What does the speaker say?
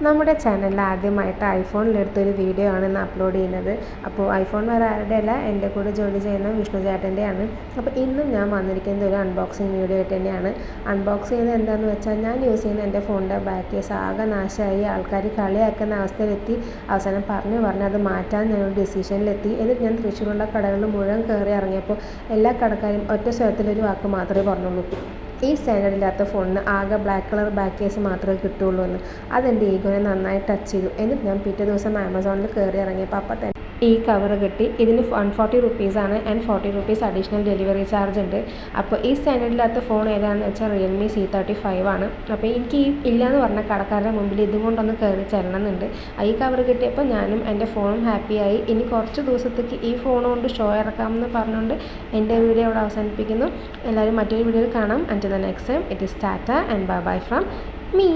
നമ്മുടെ ചാനലിൽ ആദ്യമായിട്ട് ഐഫോണിലെടുത്തൊരു വീഡിയോ ആണ് ഇന്ന് അപ്ലോഡ് ചെയ്യുന്നത്. അപ്പോൾ ഐഫോൺ വേറെ ആരുടെ അല്ല, എൻ്റെ കൂടെ ജോലി ചെയ്യുന്ന വിഷ്ണു ചേട്ടൻ്റെയാണ്. അപ്പോൾ ഇന്നും ഞാൻ വന്നിരിക്കുന്നത് ഒരു അൺബോക്സിങ് വീഡിയോ ആയിട്ട് തന്നെയാണ്. അൺബോക്സ് ചെയ്യുന്നത് എന്താണെന്ന് വെച്ചാൽ, ഞാൻ യൂസ് ചെയ്യുന്ന എൻ്റെ ഫോണിൻ്റെ ബാക്ക് കേസ് ആകെ നാശമായി, ആൾക്കാർ കളിയാക്കുന്ന അവസ്ഥയിലെത്തി. അവസാനം പറഞ്ഞ് അത് മാറ്റാൻ ഞാനൊരു ഡിസിഷനിലെത്തി. എന്നിട്ട് ഞാൻ തൃശ്ശൂരുള്ള കടകളിൽ മുഴുവൻ കയറി ഇറങ്ങിയപ്പോൾ എല്ലാ കടക്കാരും ഒറ്റ സ്വരത്തിലൊരു വാക്ക് മാത്രമേ പറഞ്ഞുള്ളൂ: ഈ സ്റ്റാൻഡേർഡ് ഇല്ലാത്ത ഫോണിന് ആകെ ബ്ലാക്ക് കളർ ബാക്ക് കേസ് മാത്രമേ കിട്ടുള്ളൂ എന്ന്. അതെൻ്റെ ഈഗോനെ നന്നായി ടച്ച് ചെയ്തു. എന്നിട്ട് ഞാൻ പിറ്റേ ദിവസം ആമസോണിൽ കയറി ഇറങ്ങിയപ്പോൾ അപ്പം തന്നെ ഈ കവർ കിട്ടി. ഇതിന് 140 റുപ്പീസാണ് and 40 rupees additional delivery charge ഉണ്ട്. അപ്പോൾ ഈ സ്റ്റാൻഡേർഡില്ലാത്ത ഫോൺ ഏതാണെന്ന് വെച്ചാൽ റിയൽമി C35 ആണ്. അപ്പോൾ എനിക്ക് ഈ ഇല്ലയെന്ന് പറഞ്ഞ കടക്കാരുടെ മുമ്പിൽ ഇതുകൊണ്ടൊന്ന് കയറി ചെല്ലണമെന്നുണ്ട്. ഈ കവർ കിട്ടിയപ്പോൾ ഞാനും എൻ്റെ ഫോണും ഹാപ്പിയായി. ഇനി കുറച്ച് ദിവസത്തേക്ക് ഈ ഫോൺ കൊണ്ട് ഷോ ഇറക്കാമെന്ന് പറഞ്ഞുകൊണ്ട് എൻ്റെ വീഡിയോ അവിടെ അവസാനിപ്പിക്കുന്നു. എല്ലാവരും മറ്റൊരു വീഡിയോയിൽ കാണാം. Until the next time, it is Tata and bye bye from me.